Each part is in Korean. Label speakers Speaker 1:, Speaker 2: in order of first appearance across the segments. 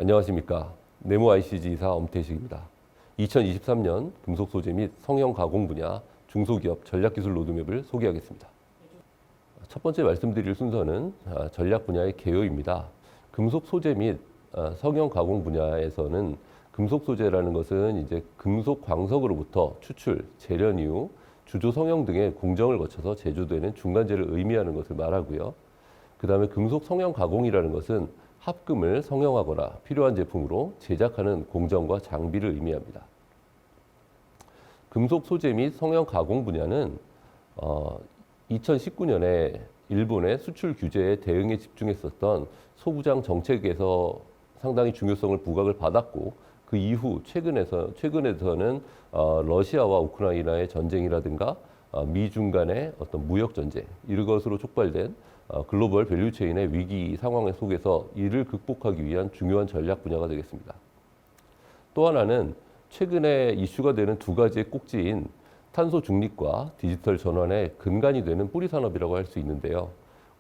Speaker 1: 안녕하십니까. 네모 ICG 이사 엄태식입니다. 2023년 금속 소재 및 성형 가공 분야 중소기업 전략기술 로드맵을 소개하겠습니다. 첫 번째 말씀드릴 순서는 전략 분야의 개요입니다. 금속 소재 및 성형 가공 분야에서는 금속 소재라는 것은 이제 금속 광석으로부터 추출, 재련 이후 주조 성형 등의 공정을 거쳐서 제조되는 중간재를 의미하는 것을 말하고요. 그 다음에 금속 성형 가공이라는 것은 합금을 성형하거나 필요한 제품으로 제작하는 공정과 장비를 의미합니다. 금속 소재 및 성형 가공 분야는 2019년에 일본의 수출 규제에 대응에 집중했었던 소부장 정책에서 상당히 중요성을 부각을 받았고, 그 이후 최근에서는 러시아와 우크라이나의 전쟁이라든가 미중 간의 어떤 무역 전쟁 이런 것으로 촉발된 글로벌 밸류체인의 위기 상황 속에서 이를 극복하기 위한 중요한 전략 분야가 되겠습니다. 또 하나는 최근에 이슈가 되는 두 가지의 꼭지인 탄소 중립과 디지털 전환의 근간이 되는 뿌리 산업이라고 할 수 있는데요.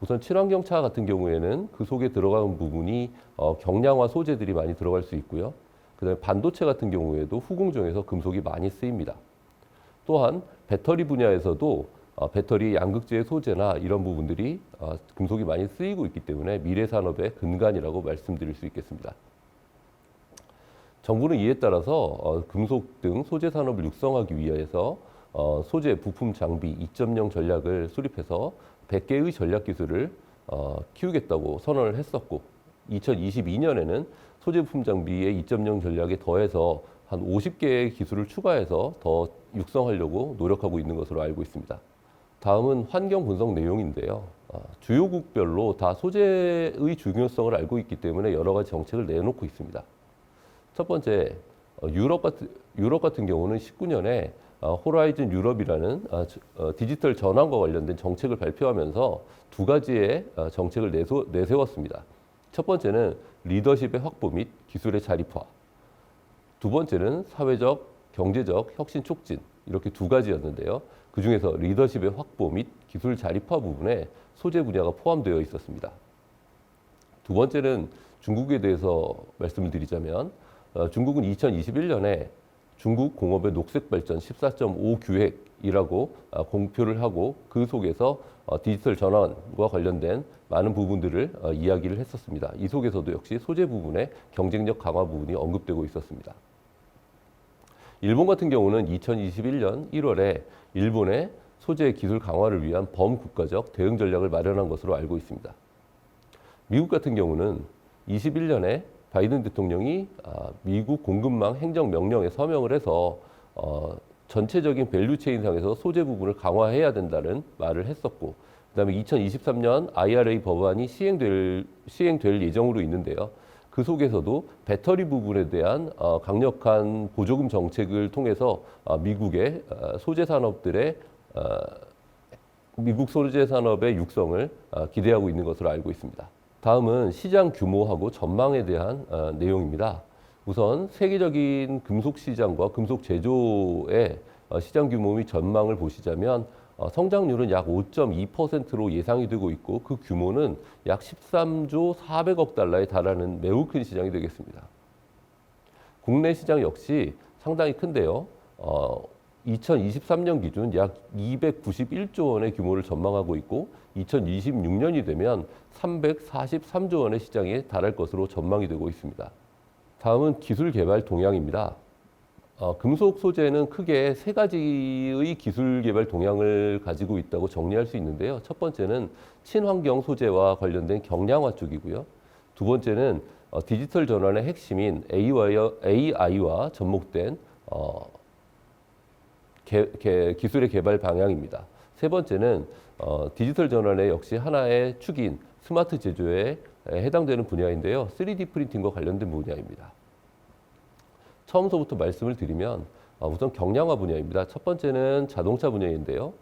Speaker 1: 우선 친환경차 같은 경우에는 그 속에 들어가는 부분이 경량화 소재들이 많이 들어갈 수 있고요. 그다음에 반도체 같은 경우에도 후공정에서 금속이 많이 쓰입니다. 또한 배터리 분야에서도 배터리 양극재의 소재나 이런 부분들이 금속이 많이 쓰이고 있기 때문에 미래 산업의 근간이라고 말씀드릴 수 있겠습니다. 정부는 이에 따라서 금속 등 소재 산업을 육성하기 위해서 소재, 부품, 장비 2.0 전략을 수립해서 100개의 전략 기술을 키우겠다고 선언을 했었고, 2022년에는 소재, 부품, 장비의 2.0 전략에 더해서 한 50개의 기술을 추가해서 더 육성하려고 노력하고 있는 것으로 알고 있습니다. 다음은 환경 분석 내용인데요. 주요국별로 다 소재의 중요성을 알고 있기 때문에 여러 가지 정책을 내놓고 있습니다. 첫 번째, 유럽 같은 경우는 19년에 호라이즌 유럽이라는 디지털 전환과 관련된 정책을 발표하면서 두 가지의 정책을 내세웠습니다. 첫 번째는 리더십의 확보 및 기술의 자립화. 두 번째는 사회적, 경제적 혁신 촉진. 이렇게 두 가지였는데요. 그 중에서 리더십의 확보 및 기술 자립화 부분에 소재 분야가 포함되어 있었습니다. 두 번째는 중국에 대해서 말씀을 드리자면, 중국은 2021년에 중국 공업의 녹색 발전 14.5 기획이라고 공표를 하고, 그 속에서 디지털 전환과 관련된 많은 부분들을 이야기를 했었습니다. 이 속에서도 역시 소재 부분의 경쟁력 강화 부분이 언급되고 있었습니다. 일본 같은 경우는 2021년 1월에 일본의 소재 기술 강화를 위한 범국가적 대응 전략을 마련한 것으로 알고 있습니다. 미국 같은 경우는 21년에 바이든 대통령이 미국 공급망 행정명령에 서명을 해서 전체적인 밸류체인상에서 소재 부분을 강화해야 된다는 말을 했었고, 그다음에 2023년 IRA 법안이 시행될 예정으로 있는데요. 그 속에서도 배터리 부분에 대한 강력한 보조금 정책을 통해서 미국의 소재 산업들의 미국 소재 산업의 육성을 기대하고 있는 것으로 알고 있습니다. 다음은 시장 규모하고 전망에 대한 내용입니다. 우선 세계적인 금속 시장과 금속 제조의 시장 규모 및 전망을 보시자면 성장률은 약 5.2%로 예상이 되고 있고, 그 규모는 약 13조 400억 달러에 달하는 매우 큰 시장이 되겠습니다. 국내 시장 역시 상당히 큰데요. 2023년 기준 약 291조 원의 규모를 전망하고 있고, 2026년이 되면 343조 원의 시장에 달할 것으로 전망이 되고 있습니다. 다음은 기술 개발 동향입니다. 금속 소재는 크게 세 가지의 기술 개발 동향을 가지고 있다고 정리할 수 있는데요. 첫 번째는 친환경 소재와 관련된 경량화 쪽이고요. 두 번째는 디지털 전환의 핵심인 AI와 접목된 기술의 개발 방향입니다. 세 번째는 디지털 전환의 역시 하나의 축인 스마트 제조에 해당되는 분야인데요. 3D 프린팅과 관련된 분야입니다. 처음서부터 말씀을 드리면 우선 경량화 분야입니다. 첫 번째는 자동차 분야인데요.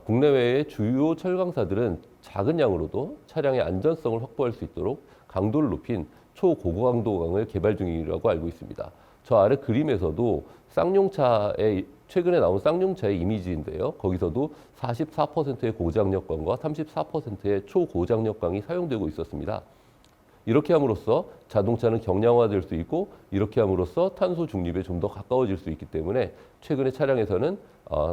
Speaker 1: 국내외의 주요 철강사들은 작은 양으로도 차량의 안전성을 확보할 수 있도록 강도를 높인 초고강도강을 개발 중이라고 알고 있습니다. 저 아래 그림에서도 최근에 나온 쌍용차의 이미지인데요. 거기서도 44%의 고장력강과 34%의 초고장력강이 사용되고 있었습니다. 이렇게 함으로써 자동차는 경량화될 수 있고 이렇게 함으로써 탄소 중립에 좀 더 가까워질 수 있기 때문에 최근에 차량에서는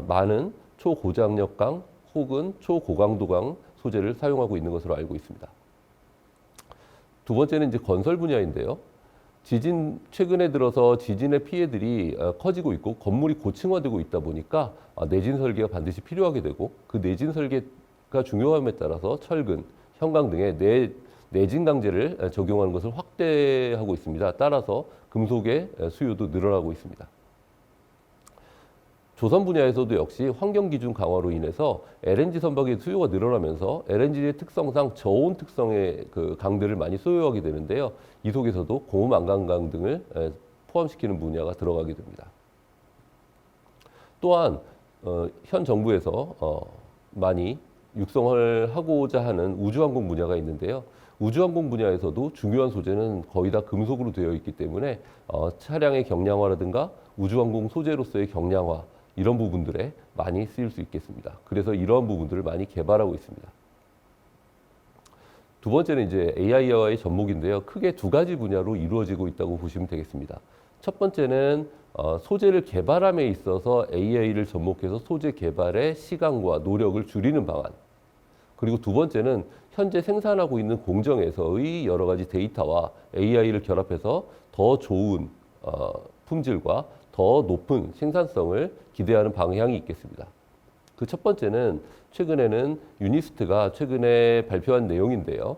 Speaker 1: 많은 초고장력강 혹은 초고강도강 소재를 사용하고 있는 것으로 알고 있습니다. 두 번째는 이제 건설 분야인데요. 최근에 들어서 지진의 피해들이 커지고 있고 건물이 고층화되고 있다 보니까 내진 설계가 반드시 필요하게 되고 그 내진 설계가 중요함에 따라서 철근, 형광 등의 내진 강제를 적용하는 것을 확대하고 있습니다. 따라서 금속의 수요도 늘어나고 있습니다. 조선 분야에서도 역시 환경 기준 강화로 인해서 LNG 선박의 수요가 늘어나면서 LNG의 특성상 저온 특성의 그 강들을 많이 소유하게 되는데요. 이 속에서도 고무망간강 등을 포함시키는 분야가 들어가게 됩니다. 또한 현 정부에서 많이 육성을 하고자 하는 우주항공 분야가 있는데요. 우주항공 분야에서도 중요한 소재는 거의 다 금속으로 되어 있기 때문에 차량의 경량화라든가 우주항공 소재로서의 경량화 이런 부분들에 많이 쓰일 수 있겠습니다. 그래서 이러한 부분들을 많이 개발하고 있습니다. 두 번째는 이제 AI와의 접목인데요. 크게 두 가지 분야로 이루어지고 있다고 보시면 되겠습니다. 첫 번째는 소재를 개발함에 있어서 AI를 접목해서 소재 개발의 시간과 노력을 줄이는 방안. 그리고 두 번째는 현재 생산하고 있는 공정에서의 여러 가지 데이터와 AI를 결합해서 더 좋은 품질과 더 높은 생산성을 기대하는 방향이 있겠습니다. 그 첫 번째는 최근에는 유니스트가 최근에 발표한 내용인데요.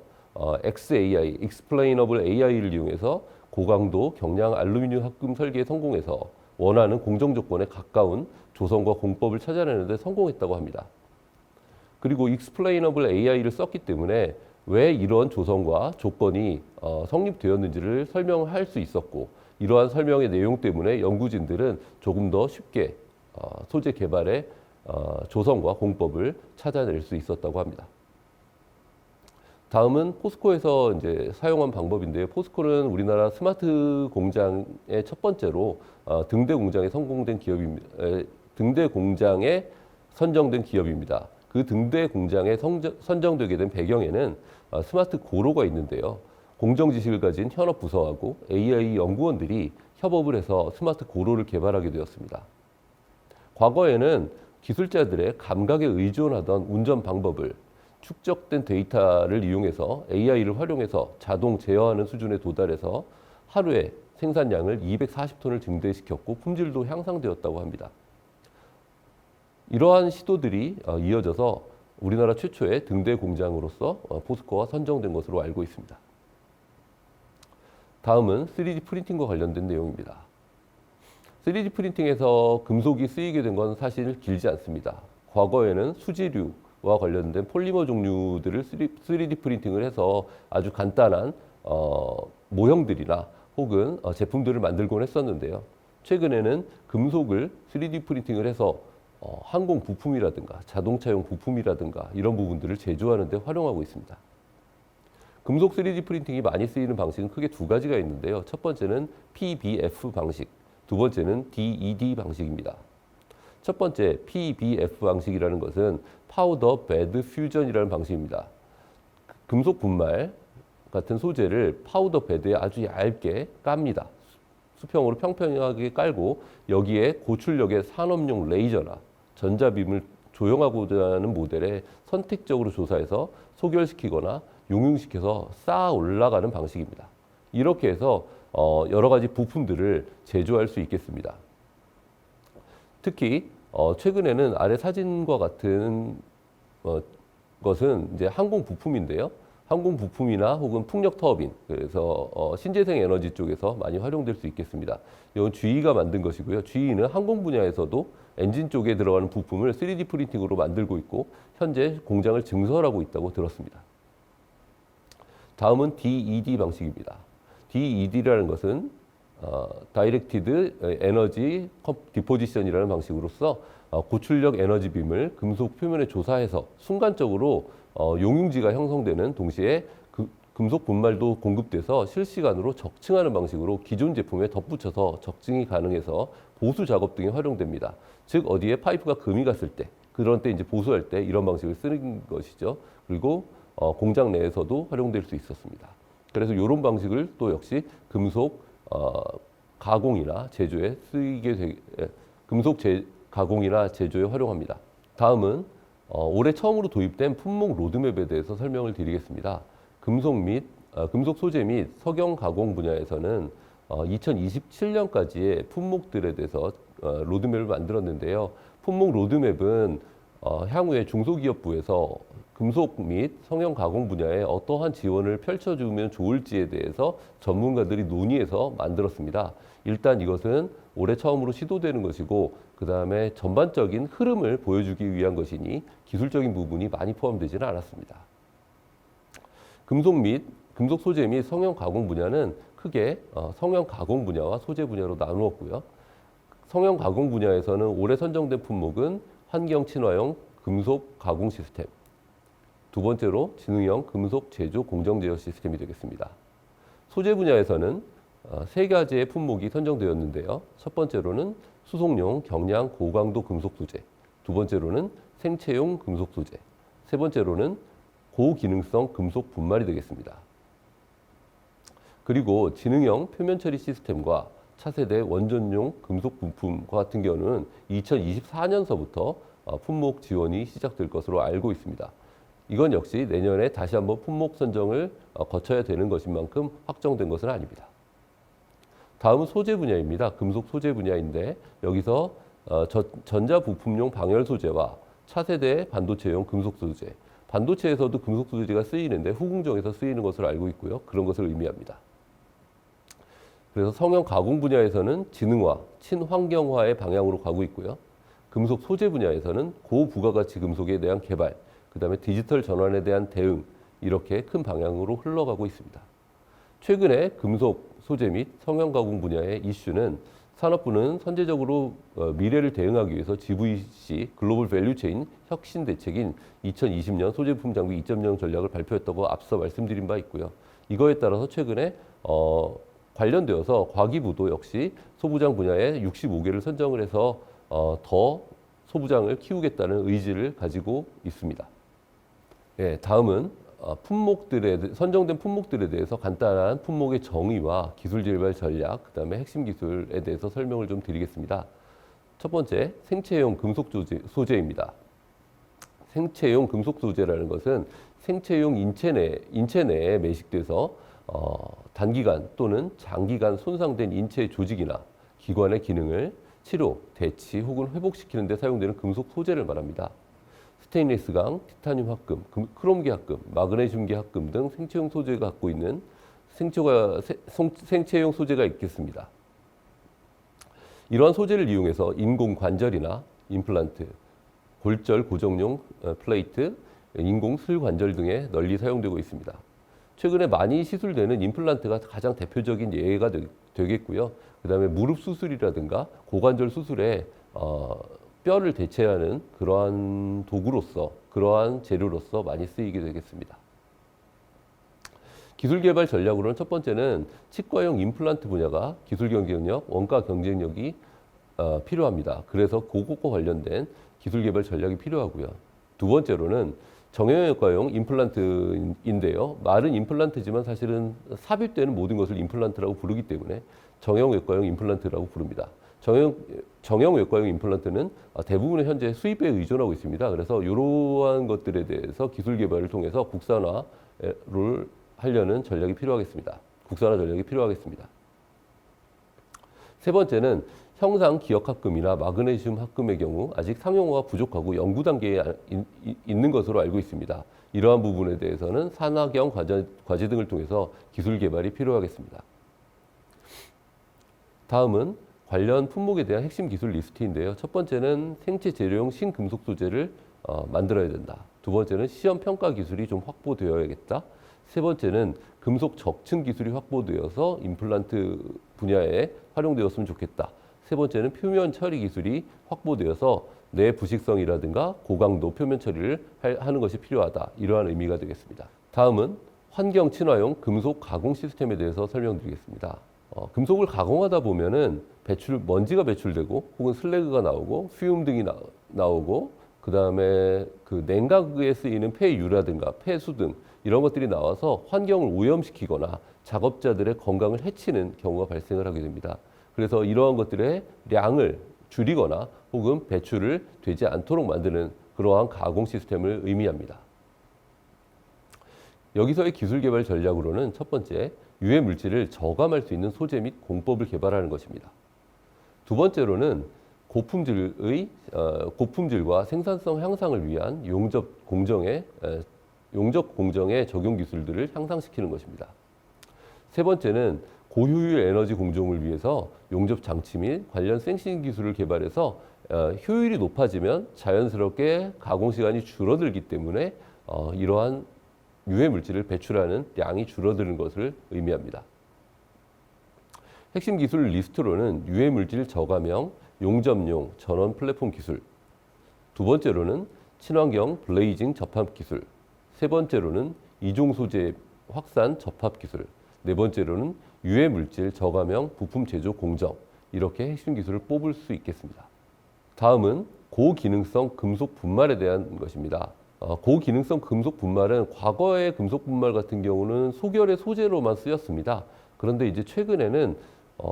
Speaker 1: XAI, Explainable AI를 이용해서 고강도 경량 알루미늄 합금 설계에 성공해서 원하는 공정 조건에 가까운 조성과 공법을 찾아내는 데 성공했다고 합니다. 그리고 Explainable AI를 썼기 때문에 왜 이런 조성과 조건이 성립되었는지를 설명할 수 있었고 이러한 설명의 내용 때문에 연구진들은 조금 더 쉽게 소재 개발의 조성과 공법을 찾아낼 수 있었다고 합니다. 다음은 포스코에서 이제 사용한 방법인데요. 포스코는 우리나라 스마트 공장의 첫 번째로 등대 공장에 성공된 기업입니다. 등대 공장에 선정된 기업입니다. 그 등대 공장에 선정되게 된 배경에는 스마트 고로가 있는데요. 공정 지식을 가진 현업 부서하고 AI 연구원들이 협업을 해서 스마트 고로를 개발하게 되었습니다. 과거에는 기술자들의 감각에 의존하던 운전 방법을 축적된 데이터를 이용해서 AI를 활용해서 자동 제어하는 수준에 도달해서 하루에 생산량을 240톤을 증대시켰고 품질도 향상되었다고 합니다. 이러한 시도들이 이어져서 우리나라 최초의 등대 공장으로서 포스코가 선정된 것으로 알고 있습니다. 다음은 3D 프린팅과 관련된 내용입니다. 3D 프린팅에서 금속이 쓰이게 된 건 사실 길지 않습니다. 과거에는 수지류와 관련된 폴리머 종류들을 3D 프린팅을 해서 아주 간단한 모형들이나 혹은 제품들을 만들곤 했었는데요. 최근에는 금속을 3D 프린팅을 해서 항공 부품이라든가 자동차용 부품이라든가 이런 부분들을 제조하는 데 활용하고 있습니다. 금속 3D 프린팅이 많이 쓰이는 방식은 크게 두 가지가 있는데요. 첫 번째는 PBF 방식, 두 번째는 DED 방식입니다. 첫 번째 PBF 방식이라는 것은 파우더 베드 퓨전이라는 방식입니다. 금속 분말 같은 소재를 파우더 베드에 아주 얇게 깝니다. 수평으로 평평하게 깔고 여기에 고출력의 산업용 레이저나 전자빔을 조형하고자 하는 모델에 선택적으로 조사해서 소결시키거나 용융시켜서 쌓아 올라가는 방식입니다. 이렇게 해서 여러 가지 부품들을 제조할 수 있겠습니다. 특히 최근에는 아래 사진과 같은 것은 이제 항공 부품인데요. 항공 부품이나 혹은 풍력 터빈, 그래서 신재생 에너지 쪽에서 많이 활용될 수 있겠습니다. 이건 GE가 만든 것이고요. GE는 항공 분야에서도 엔진 쪽에 들어가는 부품을 3D 프린팅으로 만들고 있고 현재 공장을 증설하고 있다고 들었습니다. 다음은 DED 방식입니다. DED라는 것은 Directed Energy Deposition이라는 방식으로서 고출력 에너지 빔을 금속 표면에 조사해서 순간적으로 용융지가 형성되는 동시에 금속 분말도 공급돼서 실시간으로 적층하는 방식으로 기존 제품에 덧붙여서 적층이 가능해서 보수 작업 등에 활용됩니다. 즉 어디에 파이프가 금이 갔을 때 그런 때 이제 보수할 때 이런 방식을 쓰는 것이죠. 그리고 공장 내에서도 활용될 수 있었습니다. 그래서 이런 방식을 또 역시 금속 가공이나 제조에 가공이나 제조에 활용합니다. 다음은 올해 처음으로 도입된 품목 로드맵에 대해서 설명을 드리겠습니다. 금속 소재 및 석영 가공 분야에서는 2027년까지의 품목들에 대해서 로드맵을 만들었는데요. 품목 로드맵은 향후에 중소기업부에서 금속 및 성형 가공 분야에 어떠한 지원을 펼쳐주면 좋을지에 대해서 전문가들이 논의해서 만들었습니다. 일단 이것은 올해 처음으로 시도되는 것이고 그 다음에 전반적인 흐름을 보여주기 위한 것이니 기술적인 부분이 많이 포함되지는 않았습니다. 금속 소재 및 성형 가공 분야는 크게 성형 가공 분야와 소재 분야로 나누었고요. 성형 가공 분야에서는 올해 선정된 품목은 환경 친화형 금속 가공 시스템, 두 번째로 지능형 금속 제조 공정 제어 시스템이 되겠습니다. 소재 분야에서는 세 가지의 품목이 선정되었는데요. 첫 번째로는 수송용 경량 고강도 금속 소재, 두 번째로는 생체용 금속 소재, 세 번째로는 고기능성 금속 분말이 되겠습니다. 그리고 지능형 표면 처리 시스템과 차세대 원전용 금속 부품과 같은 경우는 2024년서부터 품목 지원이 시작될 것으로 알고 있습니다. 이건 역시 내년에 다시 한번 품목 선정을 거쳐야 되는 것인 만큼 확정된 것은 아닙니다. 다음은 소재 분야입니다. 금속 소재 분야인데 여기서 전자 부품용 방열 소재와 차세대 반도체용 금속 소재, 반도체에서도 금속 소재가 쓰이는데 후궁정에서 쓰이는 것으로 알고 있고요. 그런 것을 의미합니다. 그래서 성형 가공 분야에서는 지능화, 친환경화의 방향으로 가고 있고요. 금속 소재 분야에서는 고부가가치 금속에 대한 개발, 그 다음에 디지털 전환에 대한 대응, 이렇게 큰 방향으로 흘러가고 있습니다. 최근에 금속 소재 및 성형 가공 분야의 이슈는 산업부는 선제적으로 미래를 대응하기 위해서 GVC, 글로벌 밸류체인 혁신 대책인 2020년 소재품 장비 2.0 전략을 발표했다고 앞서 말씀드린 바 있고요. 이거에 따라서 최근에 관련되어서 과기부도 역시 소부장 분야에 65개를 선정을 해서 더 소부장을 키우겠다는 의지를 가지고 있습니다. 예, 다음은 선정된 품목들에 대해서 간단한 품목의 정의와 기술 개발 전략, 그 다음에 핵심 기술에 대해서 설명을 좀 드리겠습니다. 첫 번째, 생체용 금속 소재입니다. 생체용 금속 소재라는 것은 생체용 인체 내에 매식돼서 단기간 또는 장기간 손상된 인체의 조직이나 기관의 기능을 치료, 대치 혹은 회복시키는 데 사용되는 금속 소재를 말합니다. 스테인리스강, 티타늄 합금, 크롬기 합금, 마그네슘기 합금 등 생체용 소재가 갖고 있는 생체용 소재가 있겠습니다. 이러한 소재를 이용해서 인공 관절이나 임플란트, 골절 고정용 플레이트, 인공 슬관절 등에 널리 사용되고 있습니다. 최근에 많이 시술되는 임플란트가 가장 대표적인 예가 되겠고요. 그 다음에 무릎 수술이라든가 고관절 수술에 뼈를 대체하는 그러한 도구로서, 그러한 재료로서 많이 쓰이게 되겠습니다. 기술 개발 전략으로는 첫 번째는 치과용 임플란트 분야가 기술 경쟁력, 원가 경쟁력이 필요합니다. 그래서 그것과 관련된 기술 개발 전략이 필요하고요. 두 번째로는 정형외과용 임플란트인데요. 말은 임플란트지만 사실은 삽입되는 모든 것을 임플란트라고 부르기 때문에 정형외과용 임플란트라고 부릅니다. 정형외과용 임플란트는 대부분의 현재 수입에 의존하고 있습니다. 그래서 이러한 것들에 대해서 기술 개발을 통해서 국산화를 하려는 전략이 필요하겠습니다. 국산화 전략이 필요하겠습니다. 세 번째는 형상 기억 합금이나 마그네슘 합금의 경우 아직 상용화가 부족하고 연구 단계에 있는 것으로 알고 있습니다. 이러한 부분에 대해서는 산화경 과제 등을 통해서 기술 개발이 필요하겠습니다. 다음은 관련 품목에 대한 핵심 기술 리스트인데요. 첫 번째는 생체 재료용 신금속 소재를 만들어야 된다. 두 번째는 시험 평가 기술이 좀 확보되어야겠다. 세 번째는 금속 적층 기술이 확보되어서 임플란트 분야에 활용되었으면 좋겠다. 세 번째는 표면 처리 기술이 확보되어서 내부식성이라든가 고강도 표면 처리를 하는 것이 필요하다. 이러한 의미가 되겠습니다. 다음은 환경 친화용 금속 가공 시스템에 대해서 설명드리겠습니다. 금속을 가공하다 보면은 먼지가 배출되고 혹은 슬래그가 나오고 수염 등이 나오고 그다음에 그 냉각에 쓰이는 폐유라든가 폐수 등 이런 것들이 나와서 환경을 오염시키거나 작업자들의 건강을 해치는 경우가 발생을 하게 됩니다. 그래서 이러한 것들의 량을 줄이거나 혹은 배출을 되지 않도록 만드는 그러한 가공 시스템을 의미합니다. 여기서의 기술 개발 전략으로는 첫 번째, 유해 물질을 저감할 수 있는 소재 및 공법을 개발하는 것입니다. 두 번째로는 고품질과 생산성 향상을 위한 용접 공정의 적용 기술들을 향상시키는 것입니다. 세 번째는 고효율 에너지 공정을 위해서 용접 장치 및 관련 생신 기술을 개발해서 효율이 높아지면 자연스럽게 가공 시간이 줄어들기 때문에 이러한 유해 물질을 배출하는 양이 줄어드는 것을 의미합니다. 핵심 기술 리스트로는 유해 물질 저감형, 용접용 전원 플랫폼 기술, 두 번째로는 친환경 블레이징 접합 기술, 세 번째로는 이종 소재 확산 접합 기술, 네 번째로는 유해 물질 저감형 부품 제조 공정, 이렇게 핵심 기술을 뽑을 수 있겠습니다. 다음은 고기능성 금속 분말에 대한 것입니다. 고기능성 금속 분말은 과거의 금속 분말 같은 경우는 소결의 소재로만 쓰였습니다. 그런데 이제 최근에는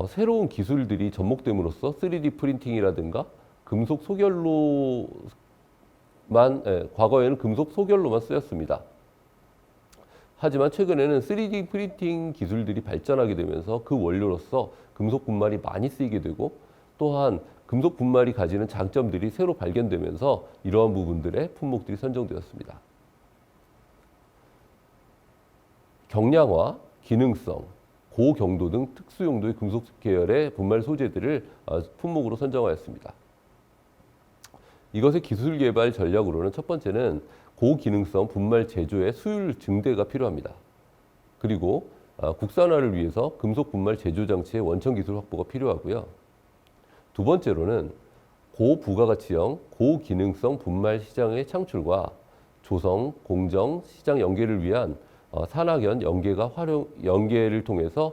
Speaker 1: 새로운 기술들이 접목됨으로써 3D 프린팅이라든가 금속 소결로만, 과거에는 금속 소결로만 쓰였습니다. 하지만 최근에는 3D 프린팅 기술들이 발전하게 되면서 그 원료로서 금속 분말이 많이 쓰이게 되고, 또한 금속 분말이 가지는 장점들이 새로 발견되면서 이러한 부분들의 품목들이 선정되었습니다. 경량화, 기능성, 고경도 등 특수 용도의 금속 계열의 분말 소재들을 품목으로 선정하였습니다. 이것의 기술 개발 전략으로는 첫 번째는 고기능성 분말 제조의 수율 증대가 필요합니다. 그리고 국산화를 위해서 금속 분말 제조 장치의 원천 기술 확보가 필요하고요. 두 번째로는 고부가가치형, 고기능성 분말 시장의 창출과 조성, 공정, 시장 연계를 위한 산학연 연계를 통해서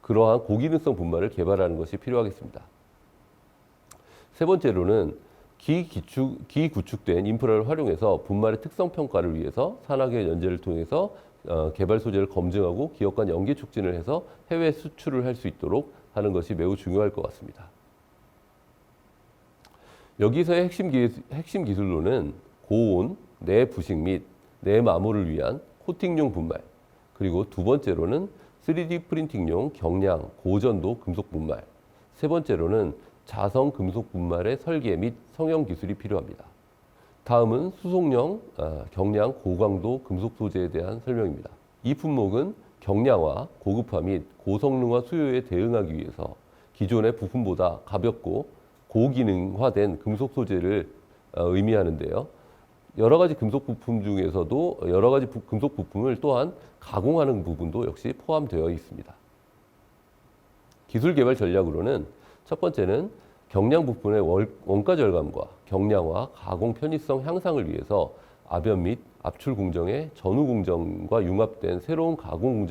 Speaker 1: 그러한 고기능성 분말을 개발하는 것이 필요하겠습니다. 세 번째로는 기구축된 인프라를 활용해서 분말의 특성 평가를 위해서 산학연 연계를 통해서 개발 소재를 검증하고 기업 간 연계 촉진을 해서 해외 수출을 할 수 있도록 하는 것이 매우 중요할 것 같습니다. 여기서의 핵심 기술로는 고온, 내부식 및 내마모를 위한 코팅용 분말, 그리고 두 번째로는 3D 프린팅용 경량, 고전도 금속 분말, 세 번째로는 자성 금속 분말의 설계 및 성형 기술이 필요합니다. 다음은 수송용, 경량, 고강도 금속 소재에 대한 설명입니다. 이 품목은 경량화, 고급화 및 고성능화 수요에 대응하기 위해서 기존의 부품보다 가볍고 고기능화된 금속 소재를 의미하는데요. 여러 가지 금속 부품 중에서도 여러 가지 금속 부품을 또한 가공하는 부분도 역시 포함되어 있습니다. 기술 개발 전략으로는 첫 번째는 경량 부품의 원가 절감과 경량화, 가공 편의성 향상을 위해서 압연 및 압출 공정의 전후 공정과 융합된 새로운 가공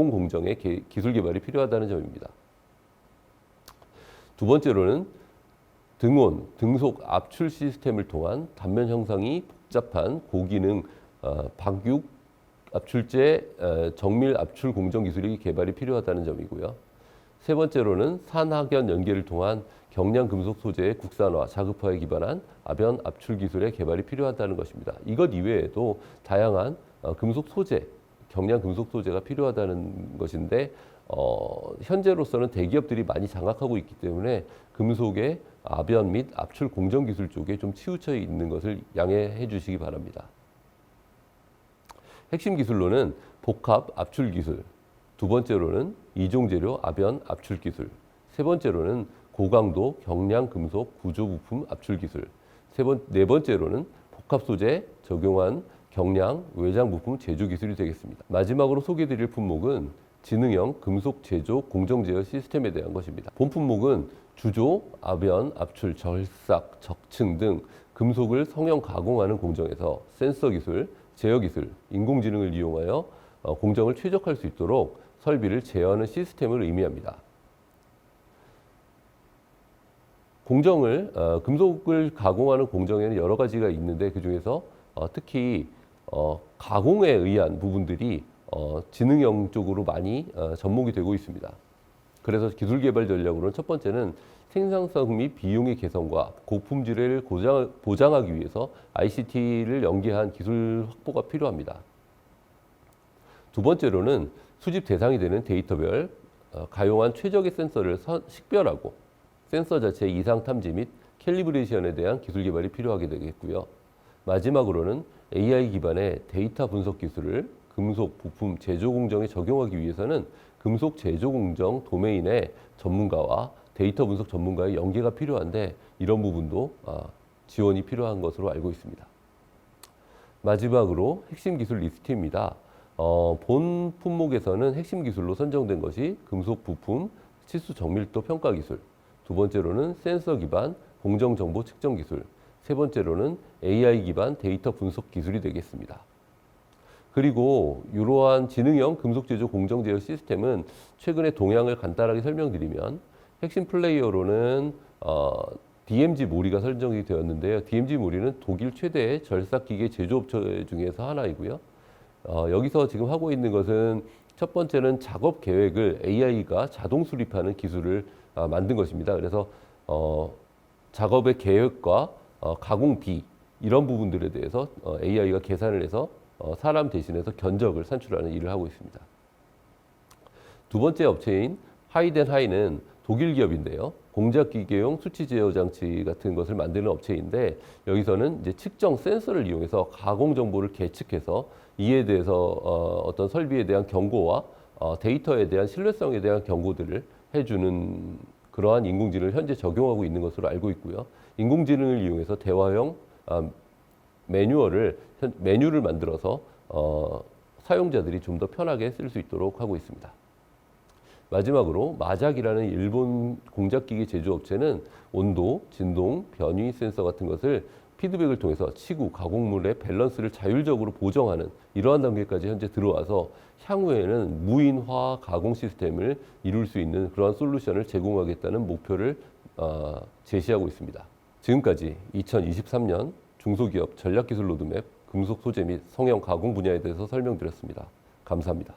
Speaker 1: 공정의 기술 개발이 필요하다는 점입니다. 두 번째로는 등온, 등속 압출 시스템을 통한 단면 형상이 복잡한 고기능 박육 압출제 정밀 압출 공정 기술이 개발이 필요하다는 점이고요. 세 번째로는 산학연 연계를 통한 경량 금속 소재의 국산화, 자급화에 기반한 압연 압출 기술의 개발이 필요하다는 것입니다. 이것 이외에도 다양한 금속 소재, 경량 금속 소재가 필요하다는 것인데 현재로서는 대기업들이 많이 장악하고 있기 때문에 금속의 압연 및 압출 공정 기술 쪽에 좀 치우쳐 있는 것을 양해해 주시기 바랍니다. 핵심 기술로는 복합 압출 기술, 두 번째로는 이종 재료 압연 압출 기술, 세 번째로는 고강도 경량 금속 구조 부품 압출 기술, 네 번째로는 복합 소재 적용한 경량 외장 부품 제조 기술이 되겠습니다. 마지막으로 소개드릴 품목은 지능형 금속 제조 공정 제어 시스템에 대한 것입니다. 본 품목은 주조, 압연, 압출, 절삭, 적층 등 금속을 성형 가공하는 공정에서 센서 기술, 제어 기술, 인공지능을 이용하여 공정을 최적화할 수 있도록 설비를 제어하는 시스템을 의미합니다. 금속을 가공하는 공정에는 여러 가지가 있는데 그 중에서 특히 가공에 의한 부분들이 지능형 쪽으로 많이 접목이 되고 있습니다. 그래서 기술 개발 전략으로는 첫 번째는 생산성 및 비용의 개선과 고품질을 보장하기 위해서 ICT를 연계한 기술 확보가 필요합니다. 두 번째로는 수집 대상이 되는 데이터별 가용한 최적의 센서를 식별하고 센서 자체의 이상 탐지 및 캘리브레이션에 대한 기술 개발이 필요하게 되겠고요. 마지막으로는 AI 기반의 데이터 분석 기술을 금속 부품 제조 공정에 적용하기 위해서는 금속 제조 공정 도메인의 전문가와 데이터 분석 전문가의 연계가 필요한데 이런 부분도 지원이 필요한 것으로 알고 있습니다. 마지막으로 핵심 기술 리스트입니다. 본 품목에서는 핵심 기술로 선정된 것이 금속 부품 치수 정밀도 평가 기술, 두 번째로는 센서 기반 공정 정보 측정 기술, 세 번째로는 AI 기반 데이터 분석 기술이 되겠습니다. 그리고 이러한 지능형 금속 제조 공정 제어 시스템은 최근의 동향을 간단하게 설명드리면 핵심 플레이어로는 DMG 모리가 선정이 되었는데요. DMG 모리는 독일 최대의 절삭기계 제조업체 중에서 하나이고요. 여기서 지금 하고 있는 것은 첫 번째는 작업 계획을 AI가 자동 수립하는 기술을 만든 것입니다. 그래서 작업의 계획과 가공비 이런 부분들에 대해서 AI가 계산을 해서 사람 대신해서 견적을 산출하는 일을 하고 있습니다. 두 번째 업체인 하이덴하이는 독일 기업인데요. 공작 기계용 수치 제어 장치 같은 것을 만드는 업체인데 여기서는 이제 측정 센서를 이용해서 가공 정보를 계측해서 이에 대해서 어떤 설비에 대한 경고와 데이터에 대한 신뢰성에 대한 경고들을 해주는 그러한 인공지능을 현재 적용하고 있는 것으로 알고 있고요. 인공지능을 이용해서 대화형 메뉴를 만들어서 사용자들이 좀 더 편하게 쓸 수 있도록 하고 있습니다. 마지막으로 마작이라는 일본 공작기계 제조업체는 온도, 진동, 변위 센서 같은 것을 피드백을 통해서 치구, 가공물의 밸런스를 자율적으로 보정하는 이러한 단계까지 현재 들어와서 향후에는 무인화 가공 시스템을 이룰 수 있는 그러한 솔루션을 제공하겠다는 목표를 제시하고 있습니다. 지금까지 2023년 중소기업 전략기술 로드맵 금속 소재 및 성형 가공 분야에 대해서 설명드렸습니다. 감사합니다.